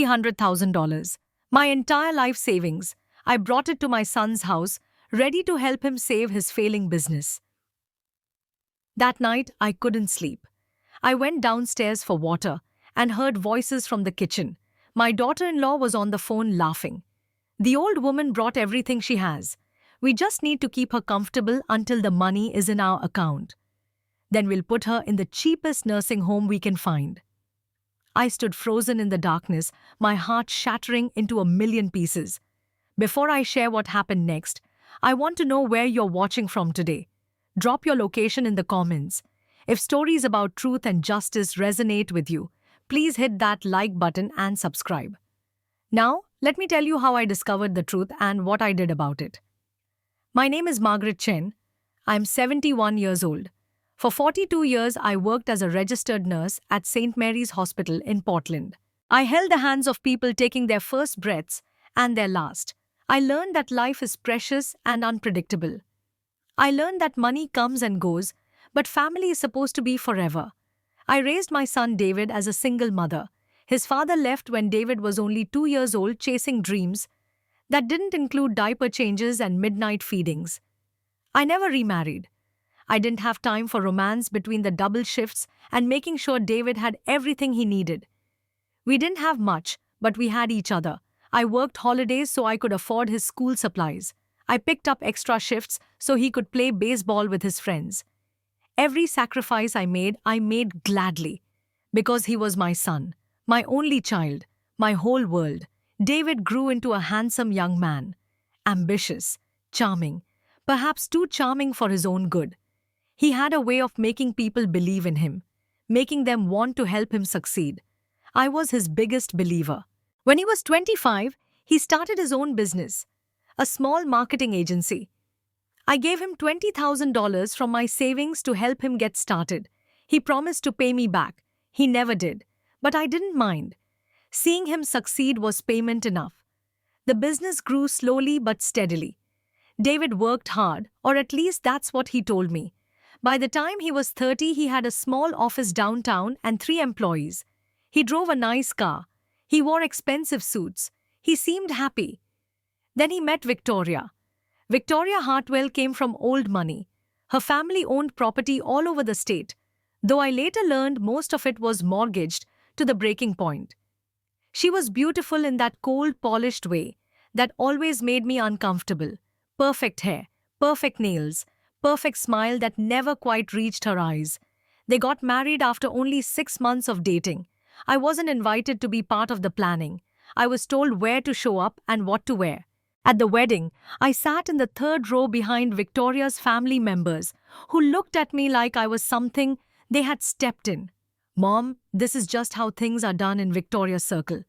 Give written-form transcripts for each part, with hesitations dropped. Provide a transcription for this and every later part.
$300,000. My entire life savings. I brought it to my son's house, ready to help him save his failing business. That night, I couldn't sleep. I went downstairs for water and heard voices from the kitchen. My daughter-in-law was on the phone laughing. The old woman brought everything she has. We just need to keep her comfortable until the money is in our account. Then we'll put her in the cheapest nursing home we can find. I stood frozen in the darkness, my heart shattering into a million pieces. Before I share what happened next, I want to know where you're watching from today. Drop your location in the comments. If stories about truth and justice resonate with you, please hit that like button and subscribe. Now, let me tell you how I discovered the truth and what I did about it. My name is Margaret Chen. I'm 71 years old. For 42 years, I worked as a registered nurse at St. Mary's Hospital in Portland. I held the hands of people taking their first breaths and their last. I learned that life is precious and unpredictable. I learned that money comes and goes, but family is supposed to be forever. I raised my son David as a single mother. His father left when David was only 2 years old, chasing dreams that didn't include diaper changes and midnight feedings. I never remarried. I didn't have time for romance between the double shifts and making sure David had everything he needed. We didn't have much, but we had each other. I worked holidays so I could afford his school supplies. I picked up extra shifts so he could play baseball with his friends. Every sacrifice I made gladly. Because he was my son, my only child, my whole world. David grew into a handsome young man. Ambitious, charming, perhaps too charming for his own good. He had a way of making people believe in him, making them want to help him succeed. I was his biggest believer. When he was 25, he started his own business, a small marketing agency. I gave him $20,000 from my savings to help him get started. He promised to pay me back. He never did, but I didn't mind. Seeing him succeed was payment enough. The business grew slowly but steadily. David worked hard, or at least that's what he told me. By the time he was 30, he had a small office downtown and 3 employees. He drove a nice car. He wore expensive suits. He seemed happy. Then he met Victoria. Victoria Hartwell came from old money. Her family owned property all over the state, though I later learned most of it was mortgaged to the breaking point. She was beautiful in that cold, polished way that always made me uncomfortable. Perfect hair, perfect nails, perfect smile that never quite reached her eyes. They got married after only 6 months of dating. I wasn't invited to be part of the planning. I was told where to show up and what to wear. At the wedding, I sat in the 3rd row behind Victoria's family members, who looked at me like I was something they had stepped in. "Mom, this is just how things are done in Victoria's circle,"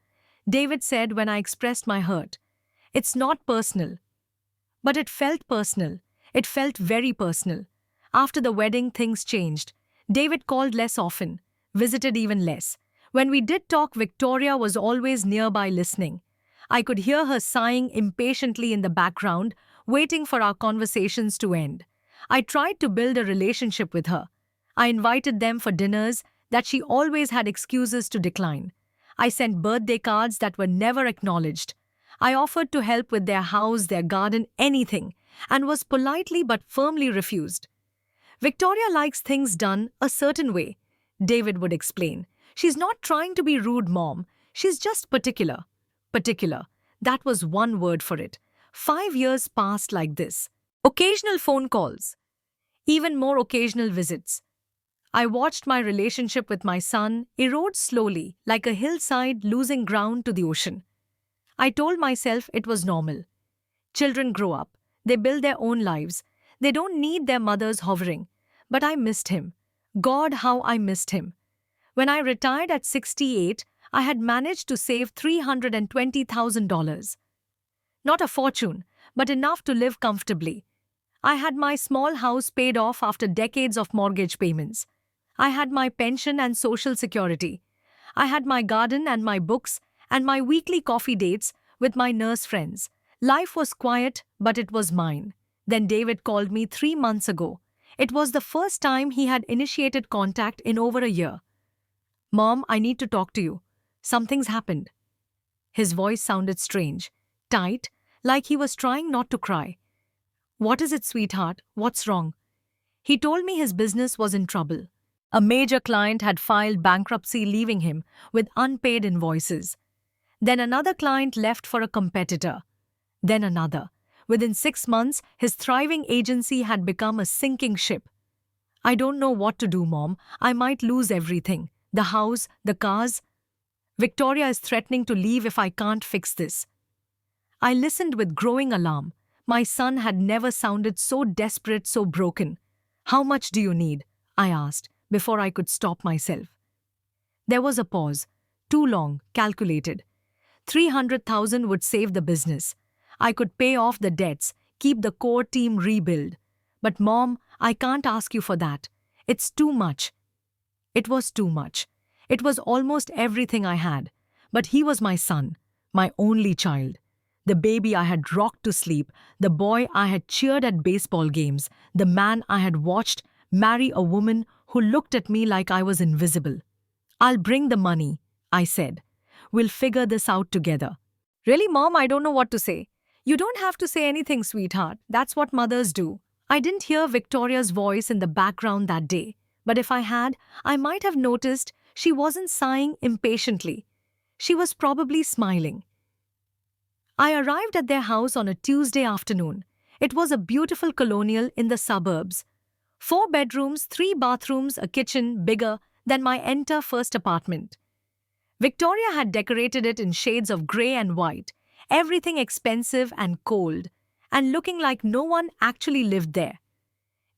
David said when I expressed my hurt. "It's not personal." But it felt personal. It felt very personal. After the wedding, things changed. David called less often, visited even less. When we did talk, Victoria was always nearby listening. I could hear her sighing impatiently in the background, waiting for our conversations to end. I tried to build a relationship with her. I invited them for dinners that she always had excuses to decline. I sent birthday cards that were never acknowledged. I offered to help with their house, their garden, anything, and was politely but firmly refused. "Victoria likes things done a certain way," David would explain. "She's not trying to be rude, Mom. She's just particular." Particular. That was one word for it. 5 years passed like this. Occasional phone calls. Even more occasional visits. I watched my relationship with my son erode slowly, like a hillside losing ground to the ocean. I told myself it was normal. Children grow up. They build their own lives. They don't need their mothers hovering. But I missed him. God, how I missed him. When I retired at 68, I had managed to save $320,000. Not a fortune, but enough to live comfortably. I had my small house paid off after decades of mortgage payments. I had my pension and social security. I had my garden and my books and my weekly coffee dates with my nurse friends. Life was quiet, but it was mine. Then David called me 3 months ago. It was the first time he had initiated contact in over a year. "Mom, I need to talk to you. Something's happened." His voice sounded strange, tight, like he was trying not to cry. What is it, sweetheart? What's wrong? He told me his business was in trouble. A major client had filed bankruptcy, leaving him with unpaid invoices. Then another client left for a competitor. Then another. Within 6 months, his thriving agency had become a sinking ship. I don't know what to do, Mom. I might lose everything. The house, the cars. Victoria is threatening to leave if I can't fix this. I listened with growing alarm. My son had never sounded so desperate, so broken. How much do you need? I asked, before I could stop myself. There was a pause. Too long, calculated. 300,000 would save the business. I could pay off the debts, keep the core team, rebuild. But Mom, I can't ask you for that. It's too much. It was too much. It was almost everything I had. But he was my son, my only child. The baby I had rocked to sleep, the boy I had cheered at baseball games, the man I had watched marry a woman who looked at me like I was invisible. I'll bring the money, I said. We'll figure this out together. Really, Mom, I don't know what to say. You don't have to say anything, sweetheart. That's what mothers do. I didn't hear Victoria's voice in the background that day, but if I had, I might have noticed she wasn't sighing impatiently. She was probably smiling. I arrived at their house on a Tuesday afternoon. It was a beautiful colonial in the suburbs. 4 bedrooms, 3 bathrooms, a kitchen bigger than my entire first apartment. Victoria had decorated it in shades of grey and white, everything expensive and cold, and looking like no one actually lived there.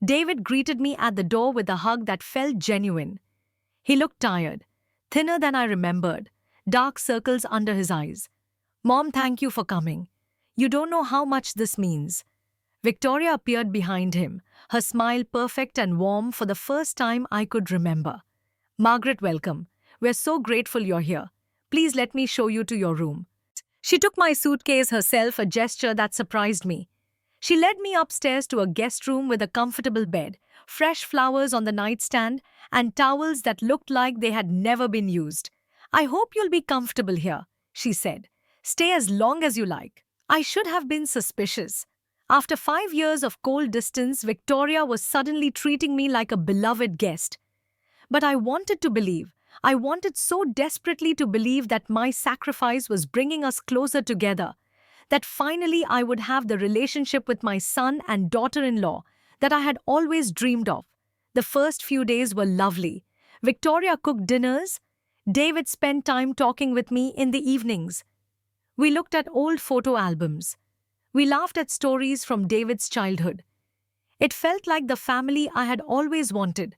David greeted me at the door with a hug that felt genuine. He looked tired, thinner than I remembered, dark circles under his eyes. Mom, thank you for coming. You don't know how much this means. Victoria appeared behind him, her smile perfect and warm for the first time I could remember. Margaret, welcome. We're so grateful you're here. Please let me show you to your room. She took my suitcase herself, a gesture that surprised me. She led me upstairs to a guest room with a comfortable bed, fresh flowers on the nightstand, and towels that looked like they had never been used. I hope you'll be comfortable here, she said. Stay as long as you like. I should have been suspicious. After 5 years of cold distance, Victoria was suddenly treating me like a beloved guest. But I wanted to believe. I wanted so desperately to believe that my sacrifice was bringing us closer together, that finally I would have the relationship with my son and daughter-in-law that I had always dreamed of. The first few days were lovely. Victoria cooked dinners. David spent time talking with me in the evenings. We looked at old photo albums. We laughed at stories from David's childhood. It felt like the family I had always wanted.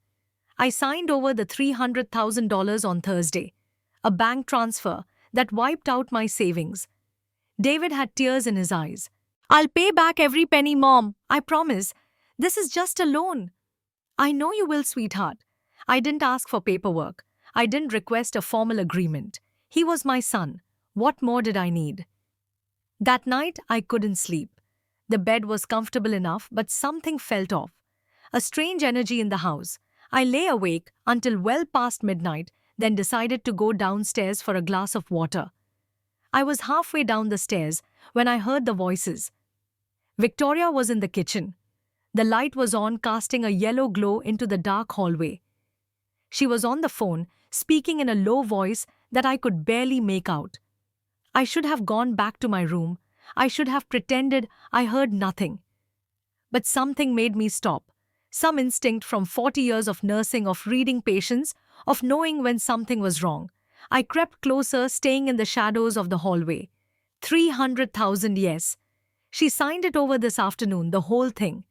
I signed over the $300,000 on Thursday, a bank transfer that wiped out my savings. David had tears in his eyes. I'll pay back every penny, Mom. I promise. This is just a loan. I know you will, sweetheart. I didn't ask for paperwork. I didn't request a formal agreement. He was my son. What more did I need? That night, I couldn't sleep. The bed was comfortable enough, but something felt off. A strange energy in the house. I lay awake until well past midnight, then decided to go downstairs for a glass of water. I was halfway down the stairs when I heard the voices. Victoria was in the kitchen. The light was on, casting a yellow glow into the dark hallway. She was on the phone, speaking in a low voice that I could barely make out. I should have gone back to my room. I should have pretended I heard nothing. But something made me stop. Some instinct from 40 years of nursing, of reading patients, of knowing when something was wrong. I crept closer, staying in the shadows of the hallway. 300,000, yes. She signed it over this afternoon, the whole thing.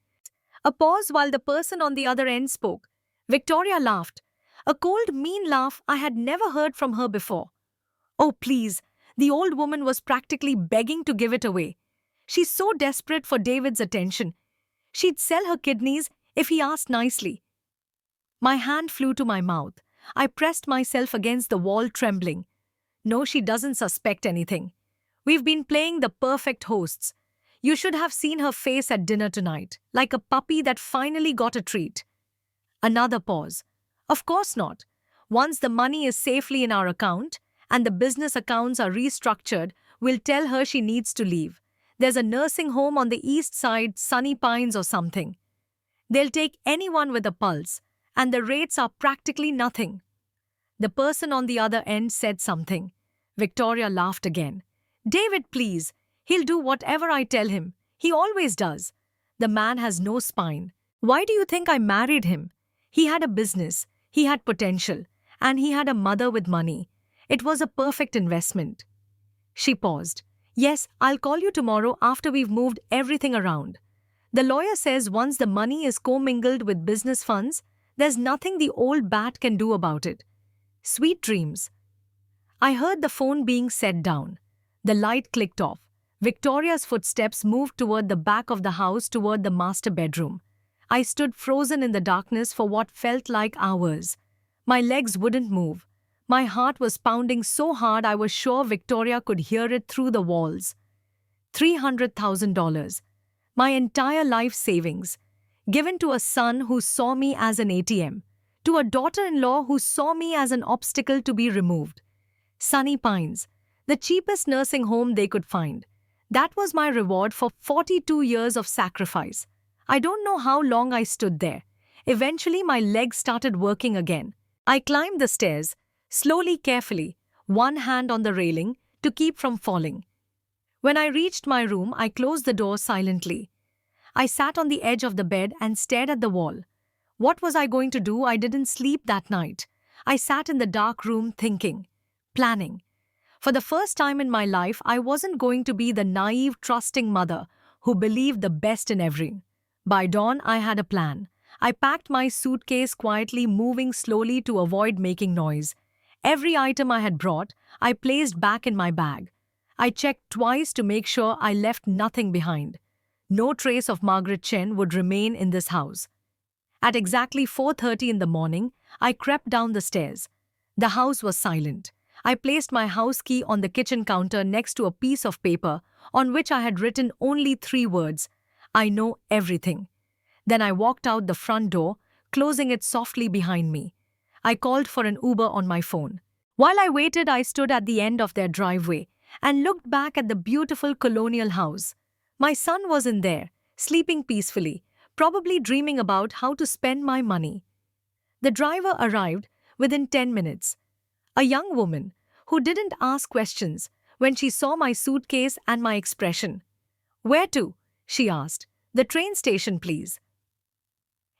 A pause while the person on the other end spoke. Victoria laughed. A cold, mean laugh I had never heard from her before. Oh, please. The old woman was practically begging to give it away. She's so desperate for David's attention. She'd sell her kidneys if he asked nicely. My hand flew to my mouth. I pressed myself against the wall, trembling. No, she doesn't suspect anything. We've been playing the perfect hosts. You should have seen her face at dinner tonight, like a puppy that finally got a treat. Another pause. Of course not. Once the money is safely in our account, and the business accounts are restructured, will tell her she needs to leave. There's a nursing home on the east side, Sunny Pines or something. They'll take anyone with a pulse, and the rates are practically nothing. The person on the other end said something. Victoria laughed again. David, please. He'll do whatever I tell him. He always does. The man has no spine. Why do you think I married him? He had a business, he had potential, and he had a mother with money. It was a perfect investment. She paused. Yes, I'll call you tomorrow after we've moved everything around. The lawyer says once the money is commingled with business funds, there's nothing the old bat can do about it. Sweet dreams. I heard the phone being set down. The light clicked off. Victoria's footsteps moved toward the back of the house toward the master bedroom. I stood frozen in the darkness for what felt like hours. My legs wouldn't move. My heart was pounding so hard I was sure Victoria could hear it through the walls. $300,000. My entire life savings. Given to a son who saw me as an ATM. To a daughter-in-law who saw me as an obstacle to be removed. Sunny Pines. The cheapest nursing home they could find. That was my reward for 42 years of sacrifice. I don't know how long I stood there. Eventually my legs started working again. I climbed the stairs, slowly, carefully, one hand on the railing to keep from falling. When I reached my room, I closed the door silently. I sat on the edge of the bed and stared at the wall. What was I going to do? I didn't sleep that night. I sat in the dark room thinking, planning. For the first time in my life, I wasn't going to be the naive, trusting mother who believed the best in everyone. By dawn, I had a plan. I packed my suitcase quietly, moving slowly to avoid making noise. Every item I had brought, I placed back in my bag. I checked twice to make sure I left nothing behind. No trace of Margaret Chen would remain in this house. At exactly 4:30 in the morning, I crept down the stairs. The house was silent. I placed my house key on the kitchen counter next to a piece of paper on which I had written only 3 words, I know everything. Then I walked out the front door, closing it softly behind me. I called for an Uber on my phone. While I waited, I stood at the end of their driveway and looked back at the beautiful colonial house. My son was in there, sleeping peacefully, probably dreaming about how to spend my money. The driver arrived within 10 minutes. A young woman who didn't ask questions when she saw my suitcase and my expression. Where to? She asked. The train station, please.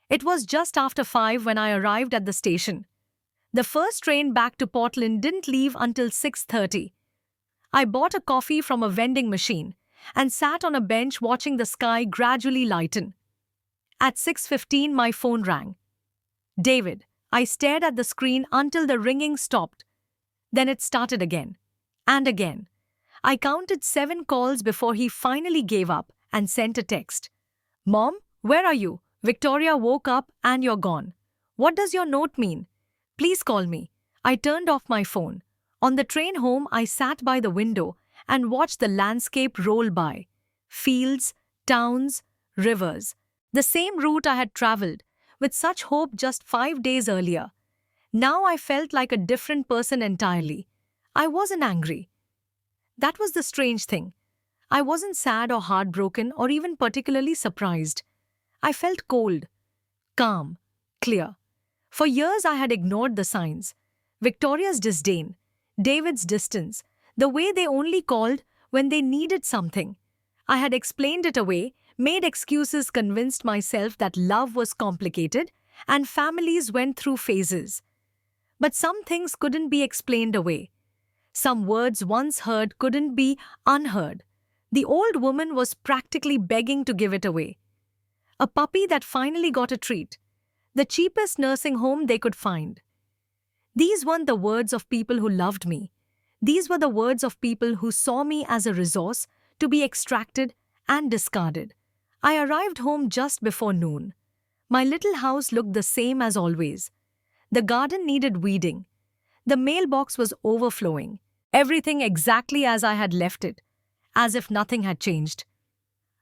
It was just after 5 when I arrived at the station. The first train back to Portland didn't leave until 6:30. I bought a coffee from a vending machine and sat on a bench watching the sky gradually lighten. At 6:15 my phone rang. David. I stared at the screen until the ringing stopped. Then it started again. And again. I counted 7 calls before he finally gave up and sent a text. Mom, where are you? Victoria woke up and you're gone. What does your note mean? Please call me. I turned off my phone. On the train home, I sat by the window and watched the landscape roll by. Fields, towns, rivers. The same route I had traveled, with such hope just 5 days earlier. Now I felt like a different person entirely. I wasn't angry. That was the strange thing. I wasn't sad or heartbroken or even particularly surprised. I felt cold, calm, clear. For years I had ignored the signs. Victoria's disdain, David's distance, the way they only called when they needed something. I had explained it away, made excuses, convinced myself that love was complicated and families went through phases. But some things couldn't be explained away. Some words once heard couldn't be unheard. The old woman was practically begging to give it away. A puppy that finally got a treat. The cheapest nursing home they could find. These weren't the words of people who loved me. These were the words of people who saw me as a resource to be extracted and discarded. I arrived home just before noon. My little house looked the same as always. The garden needed weeding. The mailbox was overflowing. Everything exactly as I had left it, as if nothing had changed.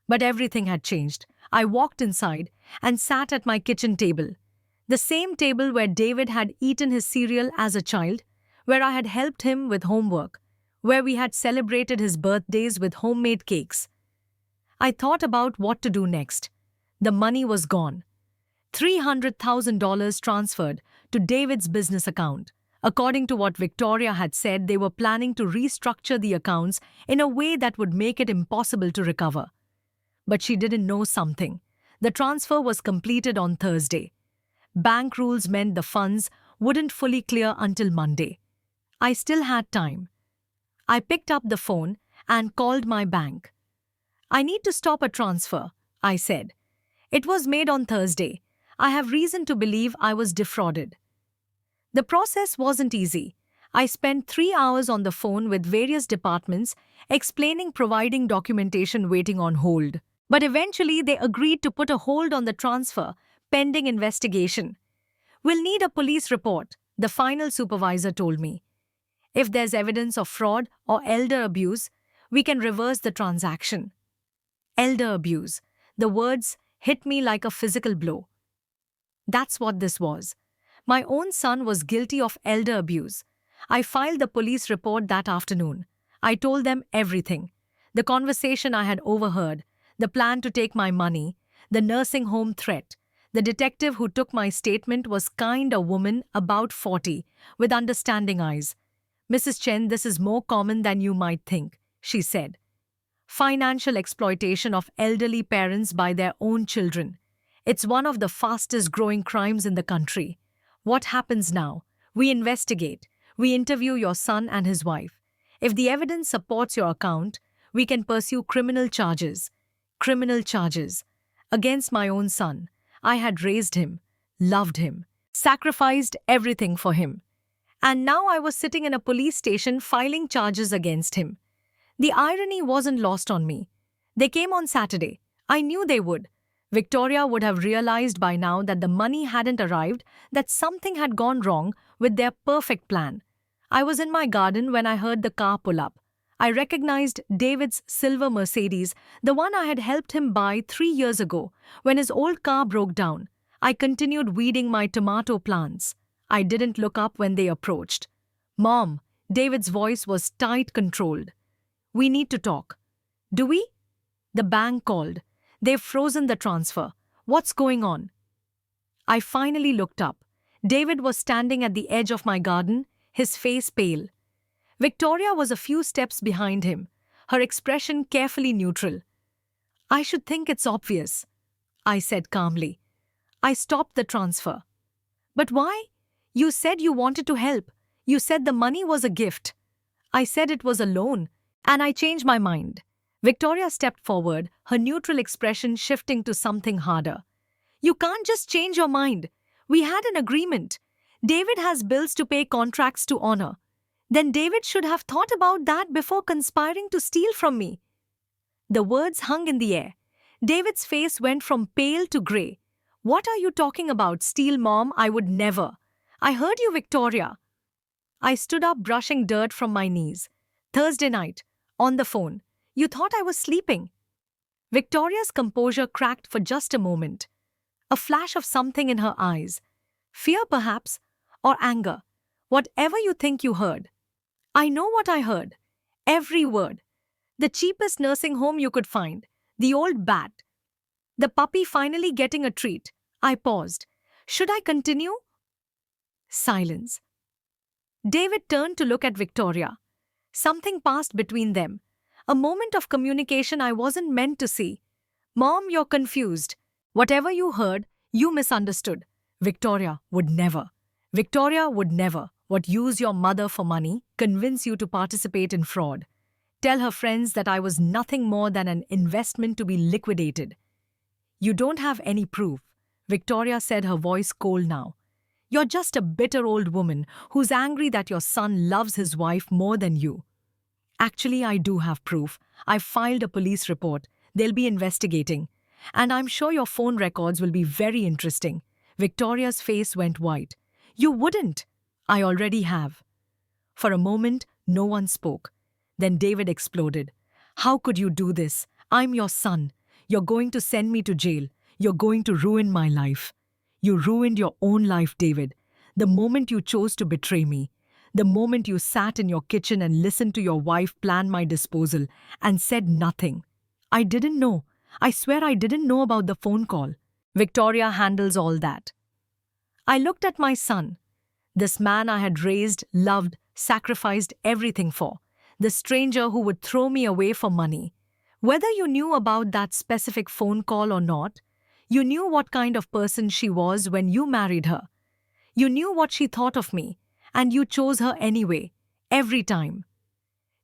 But everything had changed. I walked inside and sat at my kitchen table. The same table where David had eaten his cereal as a child, where I had helped him with homework, where we had celebrated his birthdays with homemade cakes. I thought about what to do next. The money was gone. $300,000 transferred to David's business account. According to what Victoria had said, they were planning to restructure the accounts in a way that would make it impossible to recover. But she didn't know something. The transfer was completed on Thursday. Bank rules meant the funds wouldn't fully clear until Monday. I still had time. I picked up the phone and called my bank. "I need to stop a transfer," I said. "It was made on Thursday. I have reason to believe I was defrauded." The process wasn't easy. I spent 3 hours on the phone with various departments, explaining, providing documentation, waiting on hold. But eventually they agreed to put a hold on the transfer, pending investigation. "We'll need a police report," the final supervisor told me. "If there's evidence of fraud or elder abuse, we can reverse the transaction." Elder abuse. The words hit me like a physical blow. That's what this was. My own son was guilty of elder abuse. I filed the police report that afternoon. I told them everything. The conversation I had overheard, the plan to take my money, the nursing home threat. The detective who took my statement was a woman, about 40, with understanding eyes. "Mrs. Chen, this is more common than you might think," she said. "Financial exploitation of elderly parents by their own children. It's one of the fastest growing crimes in the country. What happens now? We investigate. We interview your son and his wife. If the evidence supports your account, we can pursue criminal charges." Criminal charges. Against my own son. I had raised him, loved him, sacrificed everything for him. And now I was sitting in a police station filing charges against him. The irony wasn't lost on me. They came on Saturday. I knew they would. Victoria would have realized by now that the money hadn't arrived, that something had gone wrong with their perfect plan. I was in my garden when I heard the car pull up. I recognized David's silver Mercedes, the one I had helped him buy 3 years ago when his old car broke down. I continued weeding my tomato plants. I didn't look up when they approached. "Mom," David's voice was tight, controlled. "We need to talk." "Do we?" The bank called. "They've frozen the transfer. What's going on?" I finally looked up. David was standing at the edge of my garden, his face pale. Victoria was a few steps behind him, her expression carefully neutral. "I should think it's obvious," I said calmly. "I stopped the transfer." "But why? You said you wanted to help. You said the money was a gift." "I said it was a loan, and I changed my mind." Victoria stepped forward, her neutral expression shifting to something harder. "You can't just change your mind. We had an agreement. David has bills to pay, contracts to honor. Then David should have thought about that before conspiring to steal from me." The words hung in the air. David's face went from pale to grey. "What are you talking about? Steal, Mom? I would never." "I heard you, Victoria." I stood up, brushing dirt from my knees. "Thursday night, on the phone. You thought I was sleeping." Victoria's composure cracked for just a moment. A flash of something in her eyes. Fear, perhaps, or anger. "Whatever you think you heard." "I know what I heard. Every word. The cheapest nursing home you could find. The old bat. The puppy finally getting a treat." I paused. Should I continue? Silence. David turned to look at Victoria. Something passed between them. A moment of communication I wasn't meant to see. "Mom, you're confused. Whatever you heard, you misunderstood. Victoria would never. Victoria would never. What, use your mother for money, convince you to participate in fraud. Tell her friends that I was nothing more than an investment to be liquidated." "You don't have any proof," Victoria said, her voice cold now. "You're just a bitter old woman who's angry that your son loves his wife more than you." "Actually, I do have proof. I've filed a police report. They'll be investigating. And I'm sure your phone records will be very interesting." Victoria's face went white. "You wouldn't." "I already have." For a moment, no one spoke. Then David exploded. "How could you do this? I'm your son. You're going to send me to jail. You're going to ruin my life." "You ruined your own life, David, the moment you chose to betray me. The moment you sat in your kitchen and listened to your wife plan my disposal and said nothing. I didn't know. I swear I didn't know about the phone call. Victoria handles all that. I looked at my son. This man I had raised, loved, sacrificed everything for. The stranger who would throw me away for money. Whether you knew about that specific phone call or not, you knew what kind of person she was when you married her. You knew what she thought of me, and you chose her anyway, every time.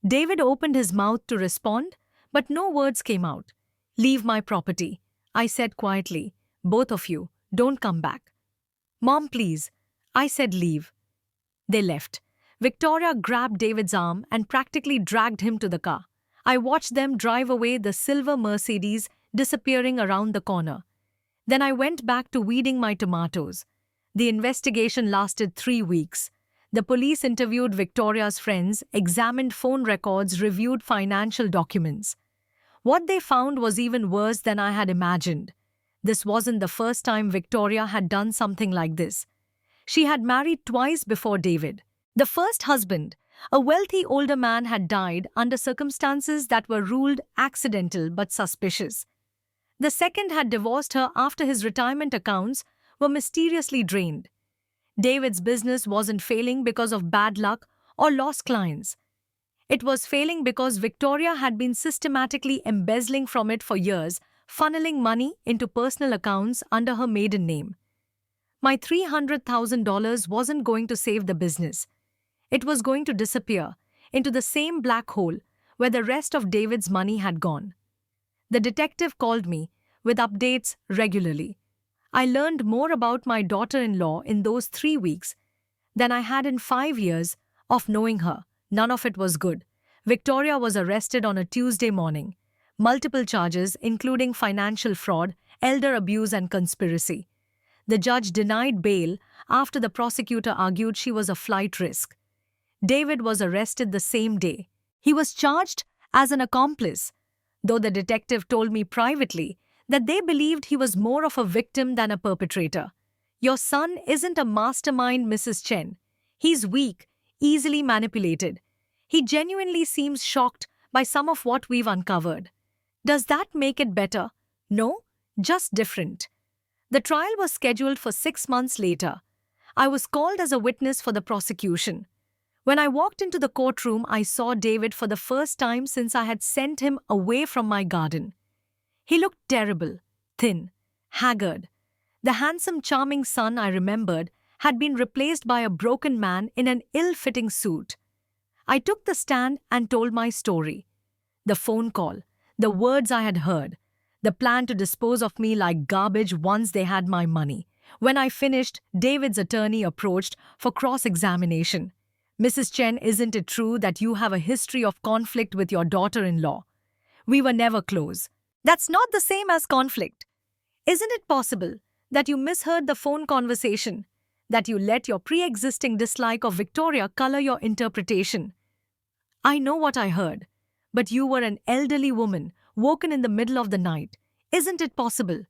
David opened his mouth to respond, but no words came out. Leave my property, I said quietly. Both of you, don't come back. Mom, please. I said leave. They left. Victoria grabbed David's arm and practically dragged him to the car. I watched them drive away, the silver Mercedes disappearing around the corner. Then I went back to weeding my tomatoes. The investigation lasted 3 weeks. The police interviewed Victoria's friends, examined phone records, reviewed financial documents. What they found was even worse than I had imagined. This wasn't the first time Victoria had done something like this. She had married twice before David. The first husband, a wealthy older man, had died under circumstances that were ruled accidental but suspicious. The second had divorced her after his retirement accounts were mysteriously drained. David's business wasn't failing because of bad luck or lost clients. It was failing because Victoria had been systematically embezzling from it for years, funneling money into personal accounts under her maiden name. My $300,000 wasn't going to save the business. It was going to disappear into the same black hole where the rest of David's money had gone. The detective called me with updates regularly. I learned more about my daughter-in-law in those 3 weeks than I had in 5 years of knowing her. None of it was good. Victoria was arrested on a Tuesday morning. Multiple charges, including financial fraud, elder abuse, and conspiracy. The judge denied bail after the prosecutor argued she was a flight risk. David was arrested the same day. He was charged as an accomplice, though the detective told me privately that they believed he was more of a victim than a perpetrator. Your son isn't a mastermind, Mrs. Chen. He's weak, easily manipulated. He genuinely seems shocked by some of what we've uncovered. Does that make it better? No, just different. The trial was scheduled for 6 months later. I was called as a witness for the prosecution. When I walked into the courtroom, I saw David for the first time since I had sent him away from my garden. He looked terrible, thin, haggard. The handsome, charming son I remembered had been replaced by a broken man in an ill-fitting suit. I took the stand and told my story. The phone call, the words I had heard, the plan to dispose of me like garbage once they had my money. When I finished, David's attorney approached for cross-examination. Mrs. Chen, isn't it true that you have a history of conflict with your daughter-in-law? We were never close. That's not the same as conflict. Isn't it possible that you misheard the phone conversation, that you let your pre-existing dislike of Victoria color your interpretation? I know what I heard, but you were an elderly woman, woken in the middle of the night. Isn't it possible?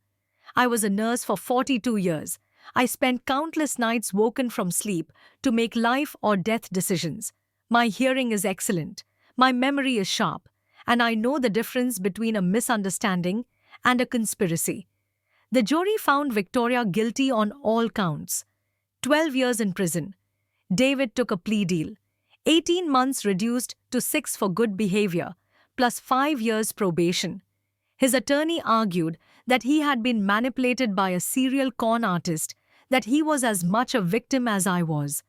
I was a nurse for 42 years. I spent countless nights woken from sleep to make life or death decisions. My hearing is excellent. My memory is sharp. And I know the difference between a misunderstanding and a conspiracy. The jury found Victoria guilty on all counts. 12 years in prison. David took a plea deal. 18 months reduced to 6 for good behavior, plus 5 years probation. His attorney argued that he had been manipulated by a serial con artist, that he was as much a victim as I was.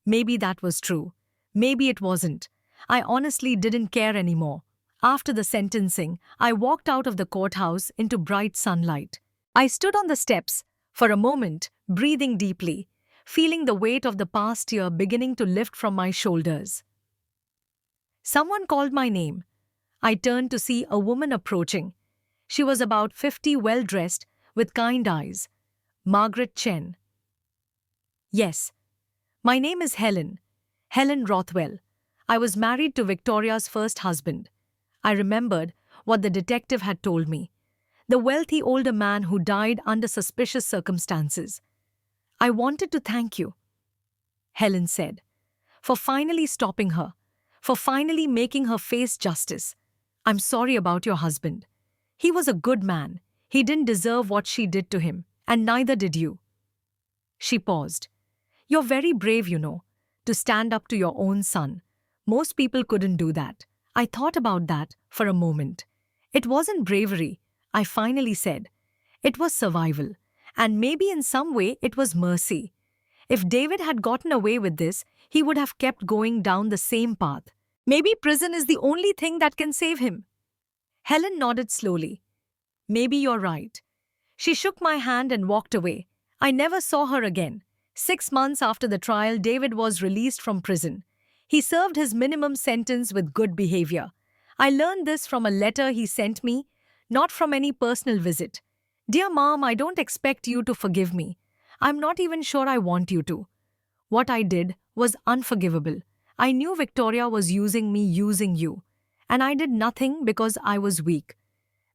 Maybe that was true. Maybe it wasn't. I honestly didn't care anymore. After the sentencing, I walked out of the courthouse into bright sunlight. I stood on the steps for a moment, breathing deeply, feeling the weight of the past year beginning to lift from my shoulders. Someone called my name. I turned to see a woman approaching. She was about 50, well-dressed, with kind eyes. Margaret Chen. Yes. My name is Helen. Helen Rothwell. I was married to Victoria's first husband. I remembered what the detective had told me. The wealthy older man who died under suspicious circumstances. I wanted to thank you, Helen said, for finally stopping her, for finally making her face justice. I'm sorry about your husband. He was a good man. He didn't deserve what she did to him, and neither did you. She paused. You're very brave, to stand up to your own son. Most people couldn't do that. I thought about that for a moment. It wasn't bravery, I finally said. It was survival. And maybe in some way it was mercy. If David had gotten away with this, he would have kept going down the same path. Maybe prison is the only thing that can save him. Helen nodded slowly. Maybe you're right. She shook my hand and walked away. I never saw her again. 6 months after the trial, David was released from prison. He served his minimum sentence with good behavior. I learned this from a letter he sent me, not from any personal visit. Dear Mom, I don't expect you to forgive me. I'm not even sure I want you to. What I did was unforgivable. I knew Victoria was using me, using you. And I did nothing because I was weak.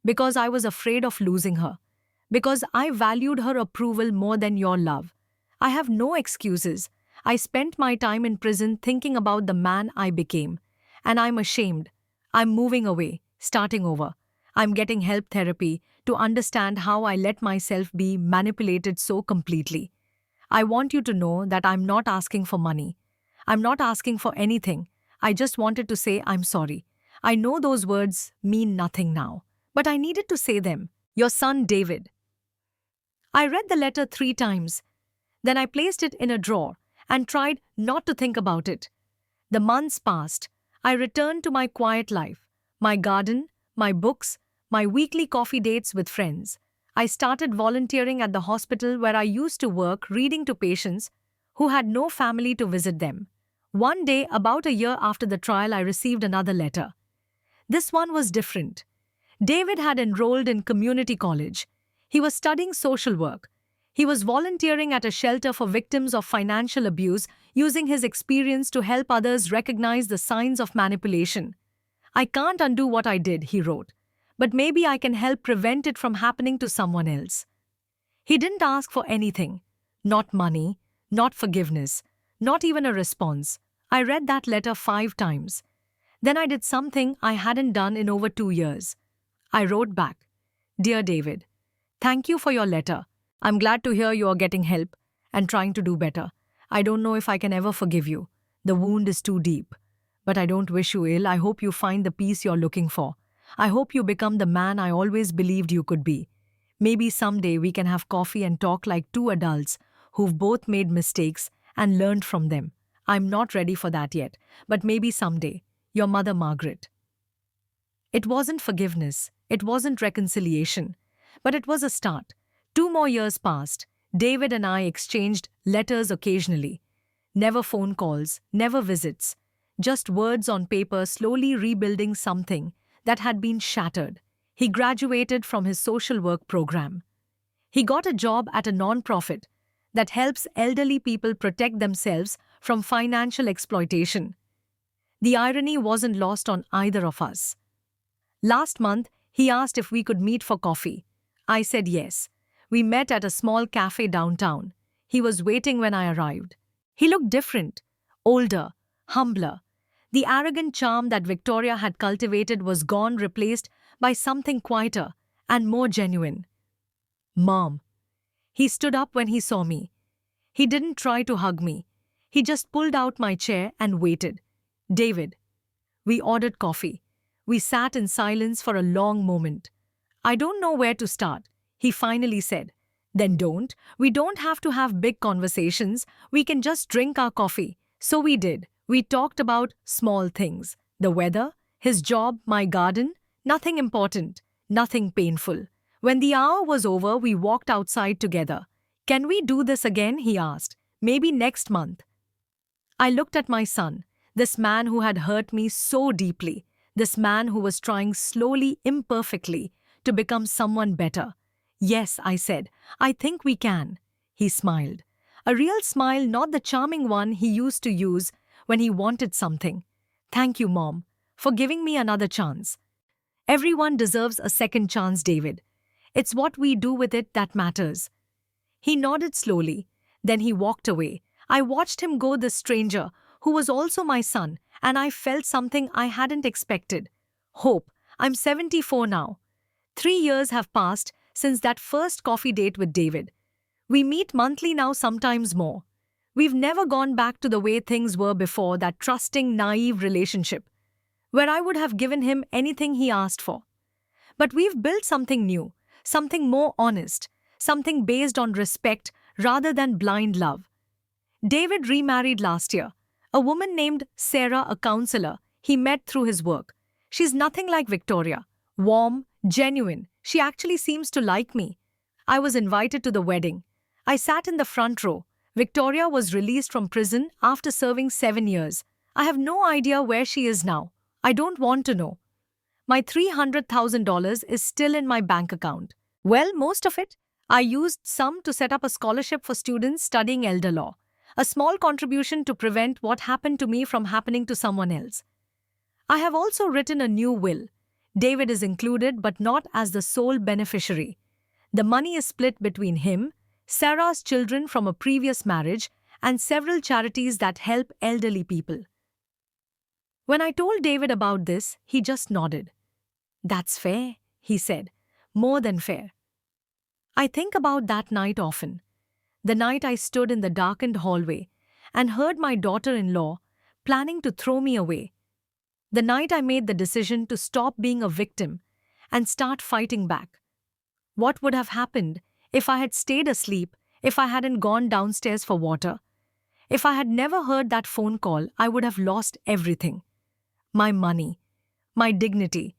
Because I was afraid of losing her. Because I valued her approval more than your love. I have no excuses. I spent my time in prison thinking about the man I became. And I'm ashamed. I'm moving away, starting over. I'm getting help therapy to understand how I let myself be manipulated so completely. I want you to know that I'm not asking for money. I'm not asking for anything. I just wanted to say I'm sorry. I know those words mean nothing now, but I needed to say them. Your son, David. I read the letter 3 times. Then I placed it in a drawer and tried not to think about it. The months passed. I returned to my quiet life, my garden, my books, my weekly coffee dates with friends. I started volunteering at the hospital where I used to work, reading to patients who had no family to visit them. One day, about a year after the trial, I received another letter. This one was different. David had enrolled in community college. He was studying social work. He was volunteering at a shelter for victims of financial abuse, using his experience to help others recognize the signs of manipulation. I can't undo what I did, he wrote, but maybe I can help prevent it from happening to someone else. He didn't ask for anything. Not money, not forgiveness, not even a response. I read that letter 5 times. Then I did something I hadn't done in over 2 years. I wrote back, Dear David, thank you for your letter. I'm glad to hear you are getting help and trying to do better. I don't know if I can ever forgive you. The wound is too deep. But I don't wish you ill. I hope you find the peace you're looking for. I hope you become the man I always believed you could be. Maybe someday we can have coffee and talk like 2 adults who've both made mistakes and learned from them. I'm not ready for that yet, but maybe someday. Your mother, Margaret. It wasn't forgiveness. It wasn't reconciliation. But it was a start. 2 more years passed. David and I exchanged letters occasionally. Never phone calls, never visits. Just words on paper, slowly rebuilding something that had been shattered. He graduated from his social work program. He got a job at a non-profit that helps elderly people protect themselves from financial exploitation. The irony wasn't lost on either of us. Last month, he asked if we could meet for coffee. I said yes. We met at a small cafe downtown. He was waiting when I arrived. He looked different, older, humbler. The arrogant charm that Victoria had cultivated was gone, replaced by something quieter and more genuine. Mom. He stood up when he saw me. He didn't try to hug me. He just pulled out my chair and waited. David. We ordered coffee. We sat in silence for a long moment. I don't know where to start, he finally said. Then don't. We don't have to have big conversations. We can just drink our coffee. So we did. We talked about small things. The weather, his job, my garden. Nothing important. Nothing painful. When the hour was over, we walked outside together. Can we do this again? He asked. Maybe next month. I looked at my son, this man who had hurt me so deeply, this man who was trying slowly, imperfectly, to become someone better. Yes, I said, I think we can. He smiled. A real smile, not the charming one he used to use when he wanted something. Thank you, Mom, for giving me another chance. Everyone deserves a second chance, David. It's what we do with it that matters. He nodded slowly. Then he walked away. I watched him go, this stranger who was also my son, and I felt something I hadn't expected. Hope. I'm 74 now. 3 years have passed since that first coffee date with David. We meet monthly now, sometimes more. We've never gone back to the way things were before, that trusting, naive relationship, where I would have given him anything he asked for. But we've built something new, something more honest, something based on respect rather than blind love. David remarried last year. A woman named Sarah, a counselor he met through his work. She's nothing like Victoria. Warm, genuine. She actually seems to like me. I was invited to the wedding. I sat in the front row. Victoria was released from prison after serving 7 years. I have no idea where she is now. I don't want to know. My $300,000 is still in my bank account. Well, most of it. I used some to set up a scholarship for students studying elder law. A small contribution to prevent what happened to me from happening to someone else. I have also written a new will. David is included, but not as the sole beneficiary. The money is split between him, Sarah's children from a previous marriage, and several charities that help elderly people. When I told David about this, he just nodded. That's fair, he said. More than fair. I think about that night often. The night I stood in the darkened hallway and heard my daughter-in-law planning to throw me away. The night I made the decision to stop being a victim and start fighting back. What would have happened if I had stayed asleep, if I hadn't gone downstairs for water? If I had never heard that phone call, I would have lost everything. My money, my dignity,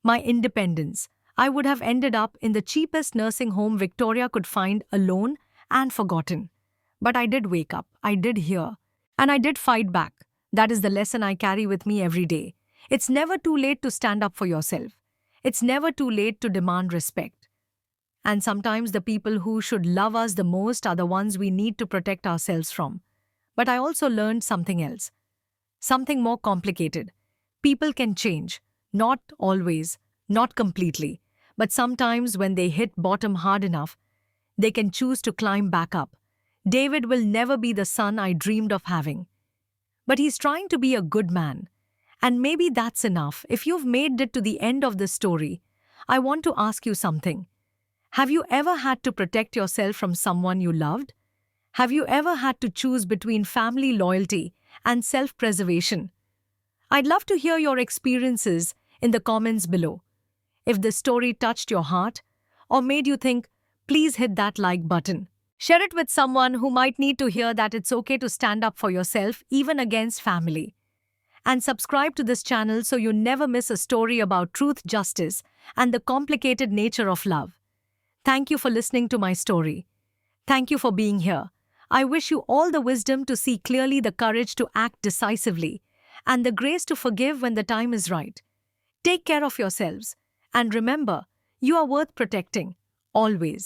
my independence. I would have ended up in the cheapest nursing home Victoria could find, alone and forgotten. But I did wake up, I did hear, and I did fight back. That is the lesson I carry with me every day. It's never too late to stand up for yourself. It's never too late to demand respect. And sometimes the people who should love us the most are the ones we need to protect ourselves from. But I also learned something else. Something more complicated. People can change. Not always, not completely. But sometimes when they hit bottom hard enough, they can choose to climb back up. David will never be the son I dreamed of having. But he's trying to be a good man. And maybe that's enough. If you've made it to the end of this story, I want to ask you something. Have you ever had to protect yourself from someone you loved? Have you ever had to choose between family loyalty and self-preservation? I'd love to hear your experiences in the comments below. If this story touched your heart or made you think, please hit that like button. Share it with someone who might need to hear that it's okay to stand up for yourself, even against family. And subscribe to this channel so you never miss a story about truth, justice, and the complicated nature of love. Thank you for listening to my story. Thank you for being here. I wish you all the wisdom to see clearly, the courage to act decisively, and the grace to forgive when the time is right. Take care of yourselves. And remember, you are worth protecting. Always.